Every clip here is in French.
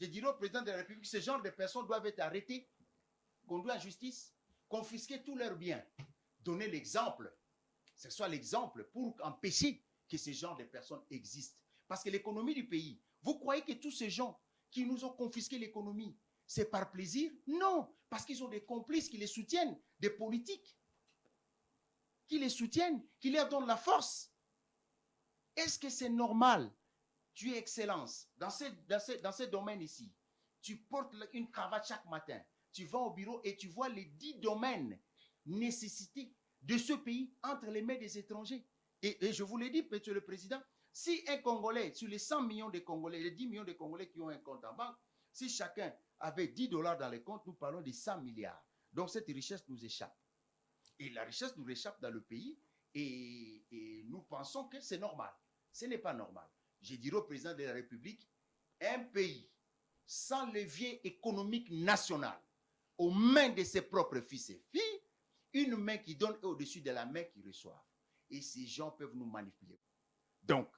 Je dirais au président de la République, ce genre de personnes doivent être arrêtées, conduites en justice, confisquer tous leurs biens, donner l'exemple, ce soit l'exemple pour empêcher que ce genre de personnes existent. Parce que l'économie du pays, vous croyez que tous ces gens qui nous ont confisqué l'économie, c'est par plaisir? Non, parce qu'ils ont des complices qui les soutiennent, des politiques qui les soutiennent, qui leur donnent la force. Est-ce que c'est normal? Tu es excellence dans ce domaine ici. Tu portes une cravate chaque matin. Tu vas au bureau et tu vois les 10 domaines nécessités de ce pays entre les mains des étrangers. Et je vous l'ai dit, monsieur le président, si un Congolais, sur les 100 millions de Congolais, les 10 millions de Congolais qui ont un compte en banque, si chacun avait 10 dollars dans les comptes, nous parlons de 100 milliards. Donc cette richesse nous échappe. Et la richesse nous échappe dans le pays et nous pensons que c'est normal. Ce n'est pas normal. Je dirais au président de la République, un pays sans levier économique national, aux mains de ses propres fils et filles, une main qui donne au-dessus de la main qui reçoit. Et ces gens peuvent nous manipuler. Donc,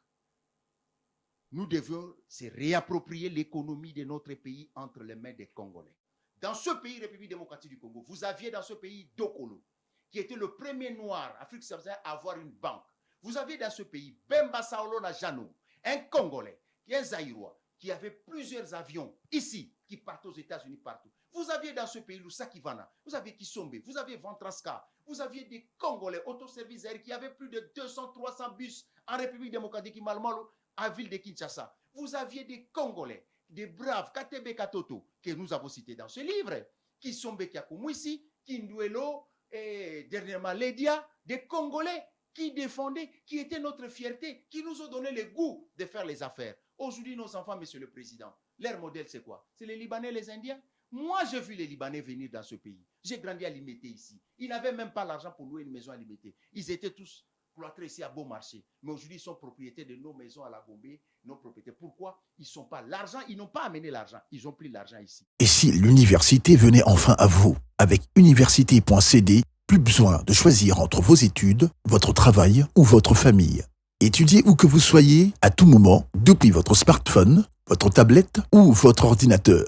nous devons se réapproprier l'économie de notre pays entre les mains des Congolais. Dans ce pays, République démocratique du Congo, vous aviez dans ce pays Dokolo, qui était le premier noir Afrique subsaharienne à avoir une banque. Vous aviez dans ce pays Bemba Saolona Jano, un Congolais, qui est un Zaïrois, qui avait plusieurs avions ici, qui partent aux États-Unis partout. Vous aviez dans ce pays Loussa Kivana, vous aviez Kisombe, vous aviez Ventraska, vous aviez des Congolais autoservices aériens qui avaient plus de 200-300 bus en République démocratique du Malmalo, à ville de Kinshasa. Vous aviez des Congolais, des braves, Katebe Katoto, que nous avons cités dans ce livre, Kisombe Kiakumwisi, Kinduelo, et dernièrement Ledia, des Congolais qui défendaient, qui étaient notre fierté, qui nous ont donné le goût de faire les affaires. Aujourd'hui, nos enfants, monsieur le président, leur modèle, c'est quoi? C'est les Libanais, les Indiens. Moi, j'ai vu les Libanais venir dans ce pays. J'ai grandi à Limité ici. Ils n'avaient même pas l'argent pour louer une maison à Limité. Ils étaient tous cloîtrés ici à Beaumarchais. Mais aujourd'hui, ils sont propriétaires de nos maisons à la Gombe, nos propriétaires. Pourquoi? Ils sont pas l'argent, ils n'ont pas amené l'argent. Ils ont pris l'argent ici. Et si l'université venait enfin à vous? Avec université.cd, plus besoin de choisir entre vos études, votre travail ou votre famille. Étudiez où que vous soyez, à tout moment, depuis votre smartphone, votre tablette ou votre ordinateur.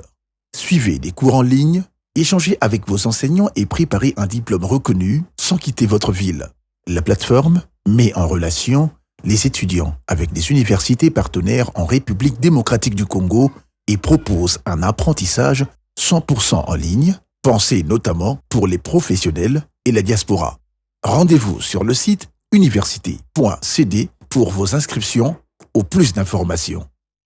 Suivez des cours en ligne, échangez avec vos enseignants et préparez un diplôme reconnu sans quitter votre ville. La plateforme met en relation les étudiants avec des universités partenaires en République démocratique du Congo et propose un apprentissage 100% en ligne, pensé notamment pour les professionnels et la diaspora. Rendez-vous sur le site université.cd pour vos inscriptions ou plus d'informations.